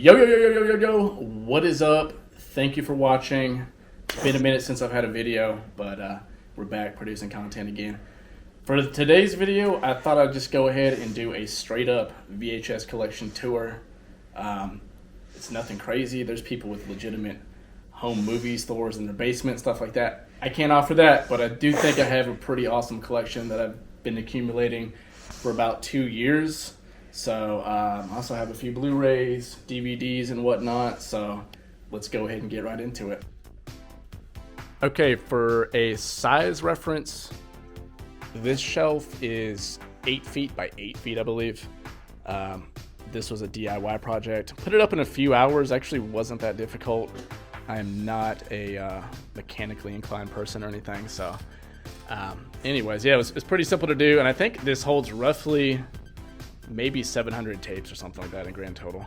Yo, yo, yo, yo, yo, yo, yo. What is up? Thank you for watching. It's been a minute since I've had a video, but we're back producing content again. For today's video, I thought I'd just go ahead and do a straight up VHS collection tour. It's nothing crazy. There's people with legitimate home movie stores in their basement, stuff like that. I can't offer that, but I do think I have a pretty awesome collection that I've been accumulating for about 2 years. So I also have a few Blu-rays, DVDs, and whatnot. So let's go ahead and get right into it. Okay, for a size reference, this shelf is 8 feet by 8 feet, I believe. This was a DIY project. Put it up in a few hours. Actually wasn't that difficult. I am not a mechanically inclined person or anything. So anyways, yeah, it's pretty simple to do. And I think this holds roughly maybe 700 tapes or something like that in grand total.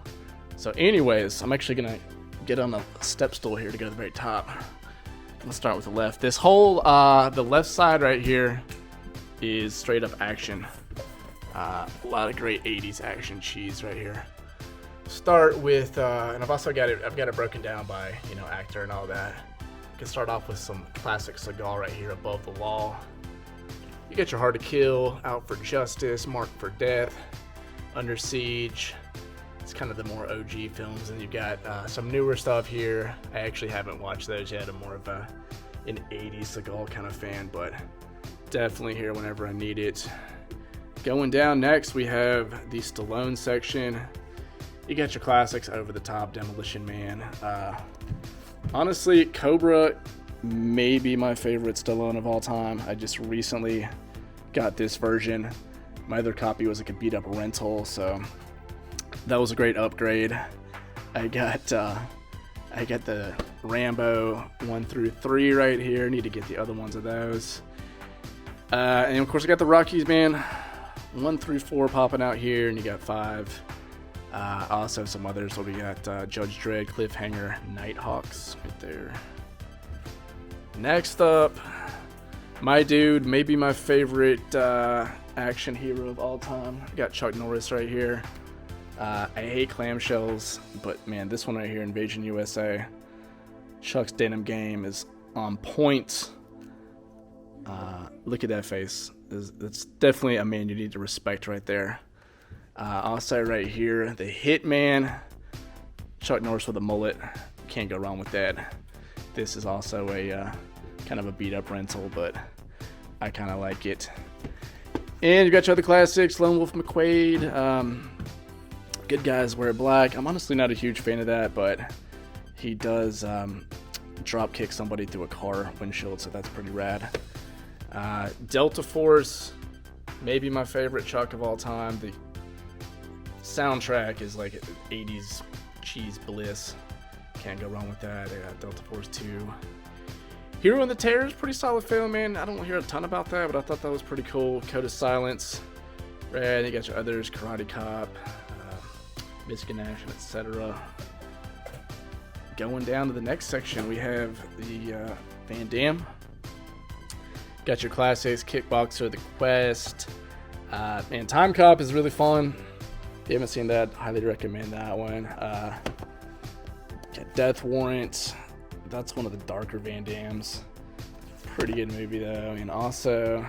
So anyways, I'm actually going to get on a step stool here to go to the very top. Let's start with the left. This whole, the left side right here is straight up action. A lot of great 80s action cheese right here. Start with, and I've also got it broken down by, actor and all that. You can start off with some classic Seagal right here, Above the Law. You got your Hard to Kill, Out for Justice, Marked for Death, Under Siege. It's kind of the more OG films, and you've got some newer stuff here. I actually haven't watched those yet. I'm more of an 80s Seagal kind of fan, but definitely here whenever I need it. Going down next, we have the Stallone section. You got your classics, Over the Top, Demolition Man. Honestly, Cobra may be my favorite Stallone of all time. I just recently got this version. My other copy was like a beat up rental, so that was a great upgrade. I got the Rambo 1 through 3 right here. Need to get the other ones of those. And of course I got the Rockies, man. 1 through 4 popping out here, and you got 5. Also some others. So we got Judge Dredd, Cliffhanger, Nighthawks right there. Next up, my dude, maybe my favorite action hero of all time. I got Chuck Norris right here. I hate clamshells, but man, this one right here, Invasion USA. Chuck's denim game is on point. Look at that face. That's definitely a man you need to respect right there. Also right here, the Hitman. Chuck Norris with a mullet. Can't go wrong with that. This is also a kind of a beat up rental, but I kind of like it. And you got your other classics, Lone Wolf McQuaid. Good Guys Wear Black. I'm honestly not a huge fan of that, but he does drop kick somebody through a car windshield, so that's pretty rad. Delta Force, maybe my favorite Chuck of all time. The soundtrack is like 80s cheese bliss. Can't go wrong with that. I got Delta Force 2. Hero and the Terror is pretty solid film, man. I don't hear a ton about that, but I thought that was pretty cool. Code of Silence. Red, you got your others, Karate Cop, Michigan Action, etc. Going down to the next section, we have the Van Damme. Got your classics, Kickboxer, The Quest. And Time Cop is really fun. If you haven't seen that, highly recommend that one. Got Death Warrant. That's one of the darker Van Dammes. Pretty good movie though. And also,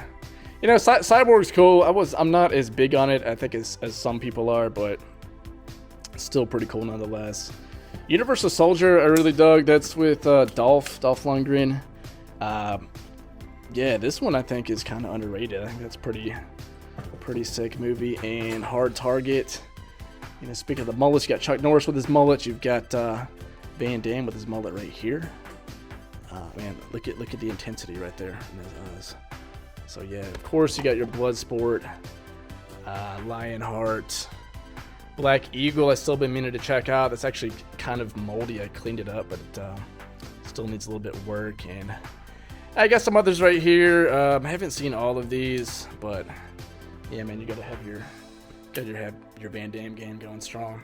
Cyborg's cool. I'm not as big on it, I think, as some people are, but still pretty cool nonetheless. Universal Soldier, I really dug. That's with Dolph Lundgren. Yeah, this one I think is kind of underrated. I think that's pretty sick movie. And Hard Target. Speaking of the mullets, you got Chuck Norris with his mullet. You've got Van Damme with his mullet right here. Man, look at the intensity right there in his eyes. So yeah, of course you got your Bloodsport, Lionheart, Black Eagle. I still been meaning to check out. That's actually kind of moldy. I cleaned it up, but still needs a little bit of work. And I got some others right here. I haven't seen all of these, but yeah, man, you gotta have your Van Damme game going strong.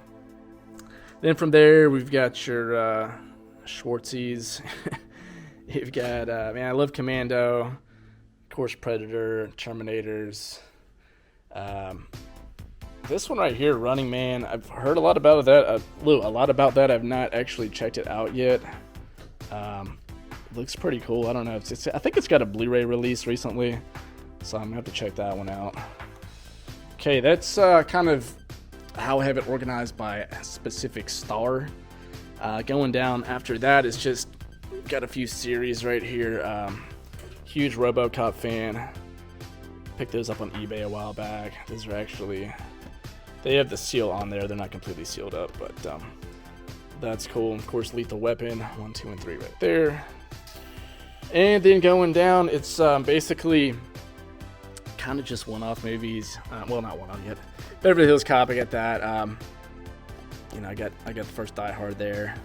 Then from there, we've got your Schwartzies. You've got, man, I love Commando, of course, Predator, Terminators. this one right here, Running Man, I've heard a lot about that. A lot about that. I've not actually checked it out yet. Looks pretty cool. I don't know. I think it's got a Blu-ray release recently, so I'm gonna have to check that one out. Okay, that's kind of how I have it organized by a specific star. Going down after that is just got a few series right here. Huge RoboCop fan. Picked those up on eBay a while back. These are actually, they have the seal on there. They're not completely sealed up, but that's cool. Of course, Lethal Weapon 1, 2, and 3 right there. And then going down, it's basically kind of just one-off movies. Well, not one-off yet. Beverly Hills Cop, I got that. You know, I got the first Die Hard there.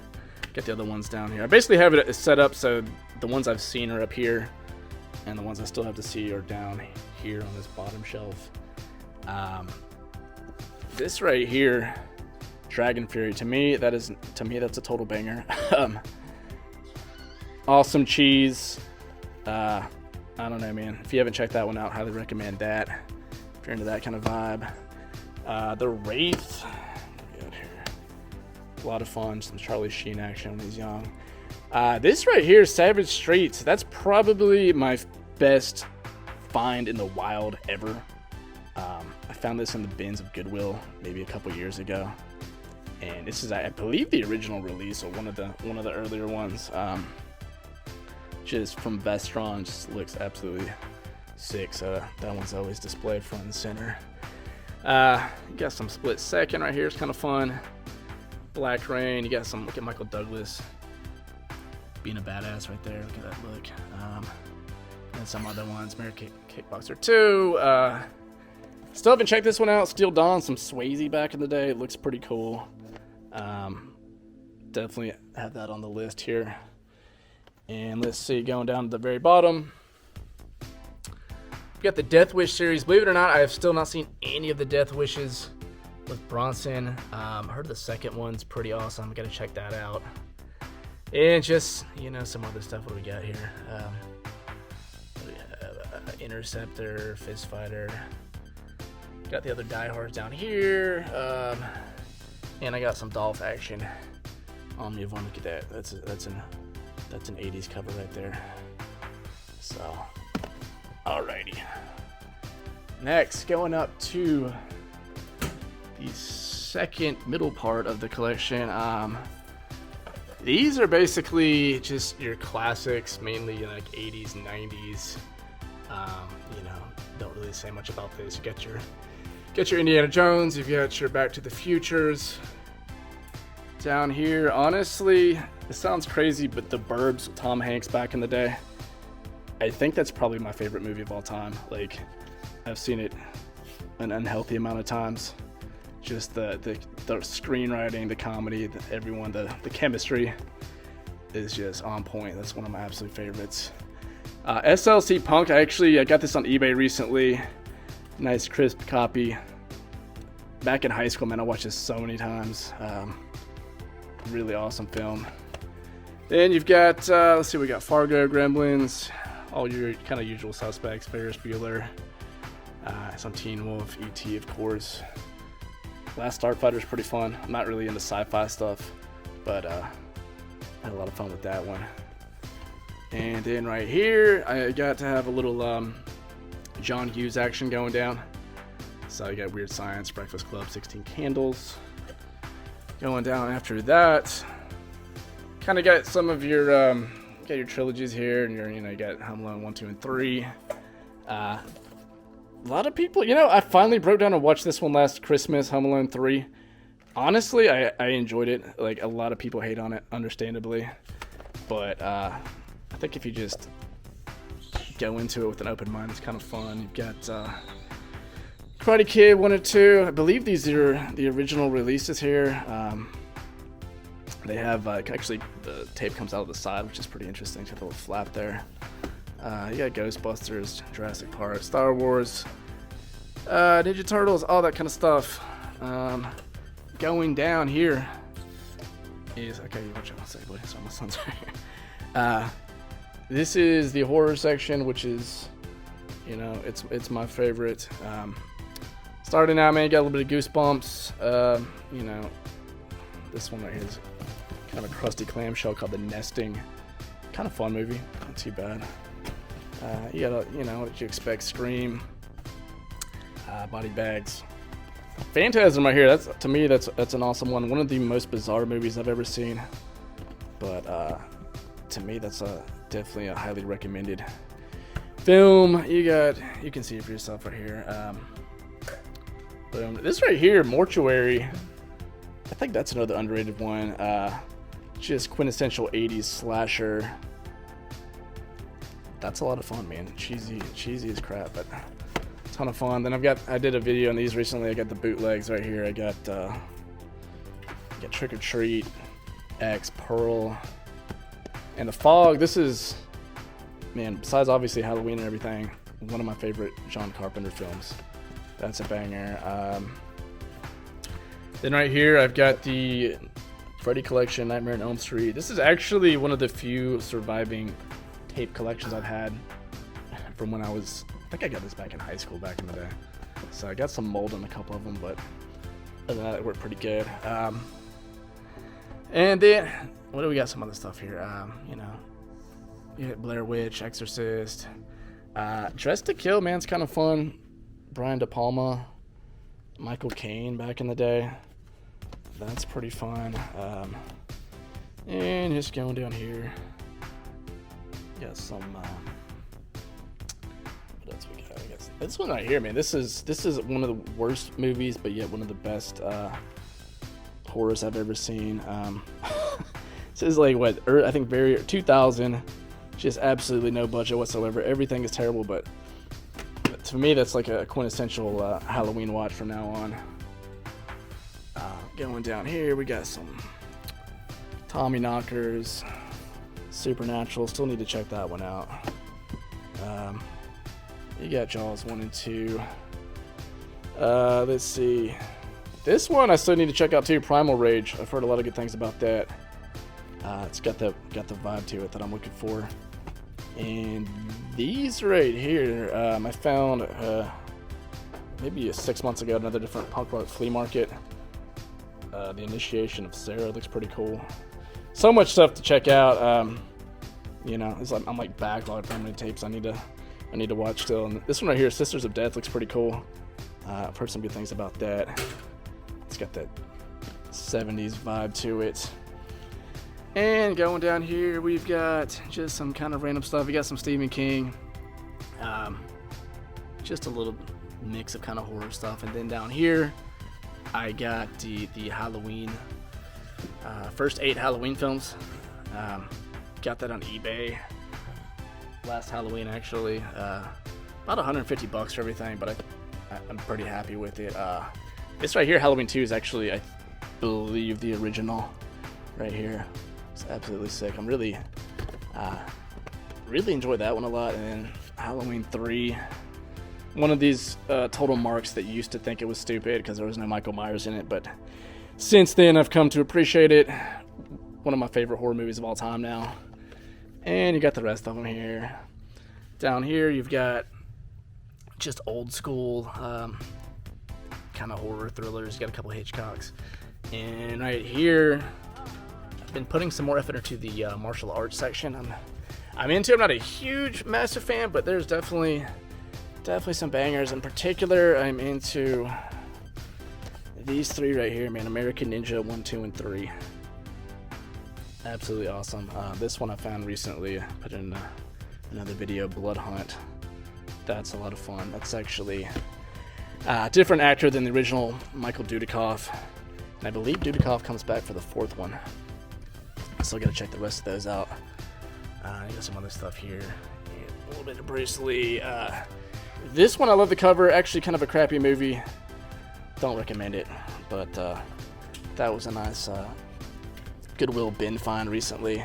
Got the other ones down here. I basically have it set up so the ones I've seen are up here, and the ones I still have to see are down here on this bottom shelf. This right here, Dragon Fury, to me that's a total banger. Awesome cheese. I don't know, man. If you haven't checked that one out, highly recommend that. If you're into that kind of vibe. The Wraith. A lot of fun, some Charlie Sheen action when he's young. This right here, Savage Streets, that's probably my best find in the wild ever. I found this in the bins of Goodwill maybe a couple years ago, and this is, I believe, the original release or one of the earlier ones. Just from Vestron, just looks absolutely sick. So that one's always displayed front and center. You got some Split Second right here. It's kind of fun. Black Rain. You got some. Look at Michael Douglas being a badass right there. Look at that look. And some other ones. American Kickboxer 2. Still haven't checked this one out. Steel Dawn. Some Swayze back in the day. It looks pretty cool. Definitely have that on the list here. And let's see, going down to the very bottom, we got the Death Wish series. Believe it or not, I have still not seen any of the Death Wishes with Bronson. I heard the second one's pretty awesome. Got to check that out. And just, you know, some other stuff. What do we got here? We have, Interceptor, Fist Fighter. Got the other Die Hards down here. And I got some Dolph action. Omnivore, look at that. That's an 80s cover right there. So, alrighty. Next, going up to the second middle part of the collection. These are basically just your classics, mainly like 80s, 90s. You know, don't really say much about this. You got your Indiana Jones. You've got your Back to the Futures. Down here, honestly, it sounds crazy, but The Burbs with Tom Hanks back in the day, I think that's probably my favorite movie of all time. Like, I've seen it an unhealthy amount of times. Just the screenwriting, the comedy, the chemistry is just on point. That's one of my absolute favorites. SLC Punk, I got this on eBay recently. Nice crisp copy. Back in high school, man, I watched this so many times. Really awesome film. Then you've got, let's see, we got Fargo, Gremlins, all your kind of usual suspects, Ferris Bueller, some Teen Wolf, E.T., of course. Last Starfighter's pretty fun. I'm not really into sci-fi stuff, but I had a lot of fun with that one. And then right here, I got to have a little John Hughes action going down. So you got Weird Science, Breakfast Club, 16 Candles. Going down after that, kind of got some of your got your trilogies here, and you got Home Alone 1, 2, and 3. A lot of people, I finally broke down and watched this one last Christmas, Home Alone 3. Honestly, I enjoyed it. Like, a lot of people hate on it, understandably, but I think if you just go into it with an open mind, it's kind of fun. You've got Karate Kid 1 and 2. I believe these are the original releases here. They have, actually, the tape comes out of the side, which is pretty interesting. It's got a little flap there. You got Ghostbusters, Jurassic Park, Star Wars, Ninja Turtles, all that kind of stuff. Going down here is, okay, watch out, one second, boy. Sorry, my son's right here. This is the horror section, which is, it's my favorite. Starting out, man, got a little bit of Goosebumps. You know, this one right here is kind of a crusty clamshell called The Nesting. Kind of fun movie, not too bad. You got, you know, what you expect: Scream, Body Bags, Phantasm right here. That's, to me, that's an awesome one. One of the most bizarre movies I've ever seen. But to me, that's definitely a highly recommended film. You can see it for yourself right here. Boom. This right here, Mortuary. I think that's another underrated one. Just quintessential 80s slasher. That's a lot of fun, man. Cheesy as crap, but a ton of fun. Then I did a video on these recently. I got the bootlegs right here. I got Trick or Treat, X, Pearl, and The Fog. This is, man, besides obviously Halloween and everything, one of my favorite John Carpenter films. That's a banger. Then right here, I've got the Freddy Collection, Nightmare on Elm Street. This is actually one of the few surviving tape collections I've had from when I think I got this back in high school back in the day. So I got some mold on a couple of them, but other than that, it worked pretty good. And then, what do we got? Some other stuff here. You know, yeah, Blair Witch, Exorcist, Dressed to Kill, man, it's kind of fun. Brian De Palma, Michael Caine back in the day. That's pretty fun. And just going down here, got some. What else we got? I guess this one right here, man. This is one of the worst movies, but yet one of the best horrors I've ever seen. This is like what I think 2000. Just absolutely no budget whatsoever. Everything is terrible, but to me, that's like a quintessential Halloween watch from now on. Going down here, we got some Tommy Knockers, Supernatural. Still need to check that one out. You got Jaws 1 and 2. Let's see. This one I still need to check out too. Primal Rage. I've heard a lot of good things about that. It's got the vibe to it that I'm looking for. And these right here, I found maybe 6 months ago at another different punk rock flea market. The Initiation of Sarah looks pretty cool. So much stuff to check out. You know, it's like I'm like backlogged for how many tapes I need to watch still. And this one right here, Sisters of Death, looks pretty cool. I've heard some good things about that. It's got that 70s vibe to it. And going down here, we've got just some kind of random stuff. We got some Stephen King. Just a little mix of kind of horror stuff. And then down here, I got the Halloween, first 8 Halloween films. Got that on eBay last Halloween, actually. About $150 for everything, but I'm pretty happy with it. This right here, Halloween 2, is actually, I believe, the original right here. It's absolutely sick. I'm really enjoyed that one a lot. And then Halloween 3, one of these total marks that used to think it was stupid because there was no Michael Myers in it, but since then I've come to appreciate it. One of my favorite horror movies of all time now. And you got the rest of them here. Down here you've got just old school kind of horror thrillers. You got a couple of Hitchcocks. And right here, I've been putting some more effort into the martial arts section. I'm not a huge, massive fan, but there's definitely some bangers. In particular, I'm into these 3 right here, man. American Ninja 1, 2, and 3. Absolutely awesome. This one I found recently. I put in another video, Blood Hunt. That's a lot of fun. That's actually a different actor than the original Michael Dudikoff. And I believe Dudikoff comes back for the 4th one. Still gotta check the rest of those out. You got some other stuff here. A little bit of Bruce Lee. This one I love the cover. Actually, kind of a crappy movie. Don't recommend it. But that was a nice Goodwill bin find recently.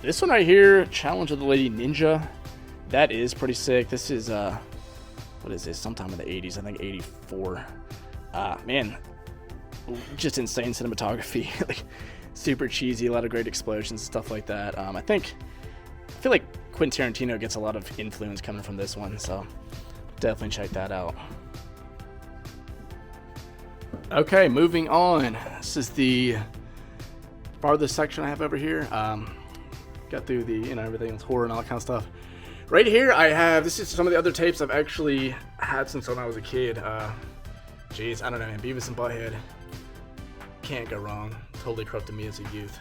This one right here, Challenge of the Lady Ninja. That is pretty sick. This is what is this? Sometime in the 80s. I think 84. Man, just insane cinematography. Like super cheesy. A lot of great explosions, stuff like that. I feel like Quentin Tarantino gets a lot of influence coming from this one, so definitely check that out. Okay, moving on. This is the farthest section I have over here. Got through the, everything that's horror and all that kind of stuff. Right here I have, this is some of the other tapes I've actually had since when I was a kid. Jeez, I don't know, man. Beavis and Butthead. Can't go wrong. Totally corrupted me as a youth.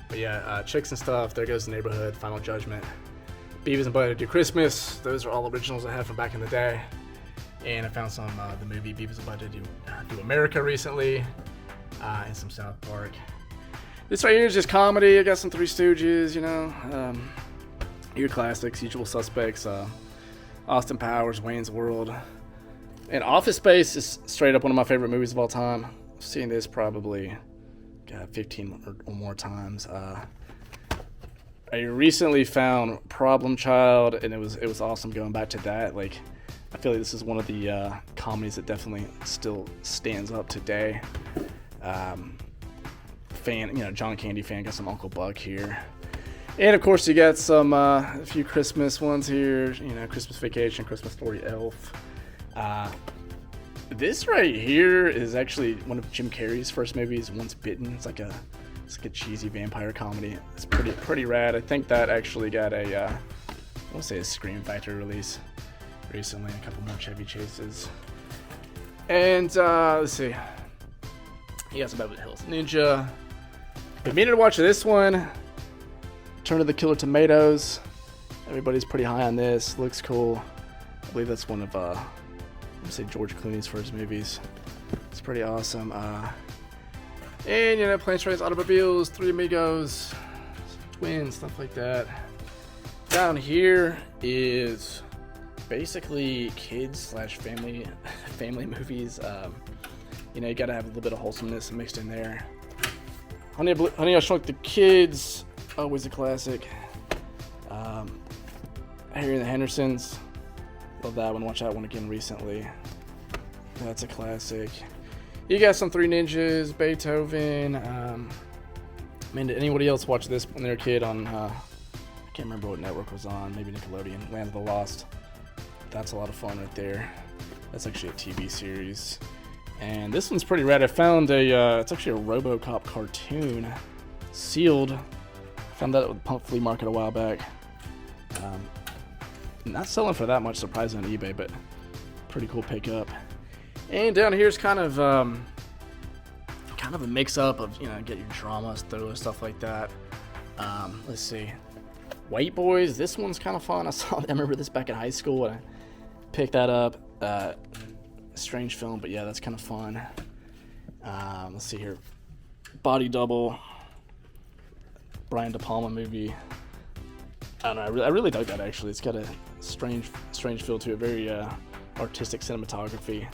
But yeah, Chicks and Stuff, There Goes the Neighborhood, Final Judgment, Beavis and Butthead Do Christmas. Those are all originals I had from back in the day. And I found some the movie Beavis and Butthead Do America recently, and some South Park. This right here is just comedy. I got some Three Stooges, your classics, Usual Suspects, Austin Powers, Wayne's World. And Office Space is straight up one of my favorite movies of all time. I've seen this probably 15 or more times. I recently found Problem Child, and it was awesome going back to that. Like, I feel like this is one of the comedies that definitely still stands up today. John Candy fan, got some Uncle Buck here. And of course you got some a few Christmas ones here, Christmas Vacation, Christmas Story, Elf. This right here is actually one of Jim Carrey's first movies, Once Bitten. It's like a cheesy vampire comedy. It's pretty rad. I think that actually got a I want to say a Scream Factory release recently, a couple more Chevy Chases. And let's see. You got some Beverly Hills Ninja. Been meaning to watch this one. Return of the Killer Tomatoes. Everybody's pretty high on this. Looks cool. I believe that's one of George Clooney's first movies. It's pretty awesome. And Planes, Trains, Automobiles, Three Amigos, Twins, stuff like that. Down here is basically kids / family movies. You gotta have a little bit of wholesomeness mixed in there. Honey, I Shrunk the Kids, always a classic. Harry and the Hendersons, love that one. Watch that one again recently. That's a classic. You got some Three Ninjas, Beethoven. Did anybody else watch this when they were a kid on? I can't remember what network was on. Maybe Nickelodeon. Land of the Lost. That's a lot of fun right there. That's actually a TV series. And this one's pretty rad. I found it's actually a RoboCop cartoon, sealed. Found that at the Pump Flea Market a while back. Not selling for that much, surprising on eBay, but pretty cool pickup. And down here's kind of a mix-up of, get your dramas, thrillers, stuff like that. Let's see. White Boys, this one's kind of fun. I remember this back in high school, and I picked that up. Strange film, but yeah, that's kind of fun. Let's see here. Body Double, Brian De Palma movie. I don't know. I really dug that, actually. It's got a strange feel to it. Very artistic cinematography.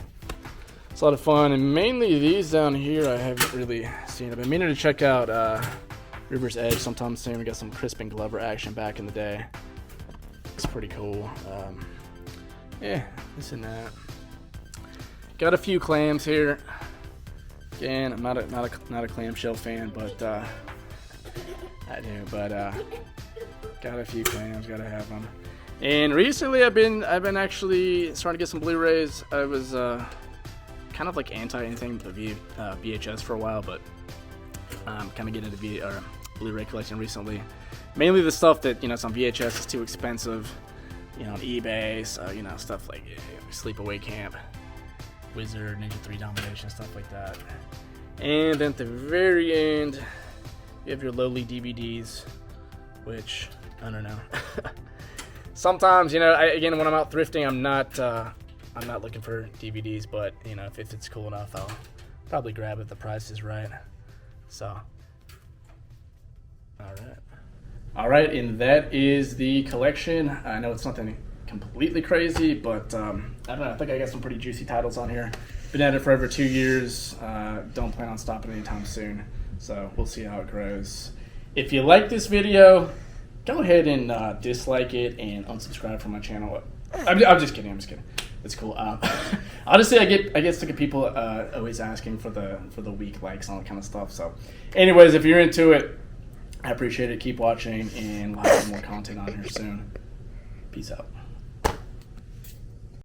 It's a lot of fun, and mainly these down here I haven't really seen. I've been meaning to check out River's Edge sometime soon. We got some Crispin Glover action back in the day. It's pretty cool. Yeah, this and that. Got a few clams here. Again, I'm not a clamshell fan, but I do. But got a few clams, gotta have them. And recently, I've been actually starting to get some Blu-rays. I was kind of like anti anything but the VHS for a while, but kind of getting into Blu-ray collection recently. Mainly the stuff that it's on VHS is too expensive, on eBay. So stuff like Sleepaway Camp, Wizard, Ninja 3 Domination, stuff like that. And then at the very end, you have your lowly DVDs, which I don't know. Sometimes, when I'm out thrifting, I'm not looking for DVDs, but if it's cool enough, I'll probably grab it if the price is right. So, all right, and that is the collection. I know it's nothing completely crazy, but I don't know. I think I got some pretty juicy titles on here. Been at it for over 2 years. Don't plan on stopping anytime soon. So we'll see how it grows. If you like this video, go ahead and dislike it and unsubscribe from my channel. I'm just kidding. It's cool. Honestly, I get sick of people always asking for the weak likes and all that kind of stuff. So, anyways, if you're into it, I appreciate it. Keep watching, and we'll have some more content on here soon. Peace out.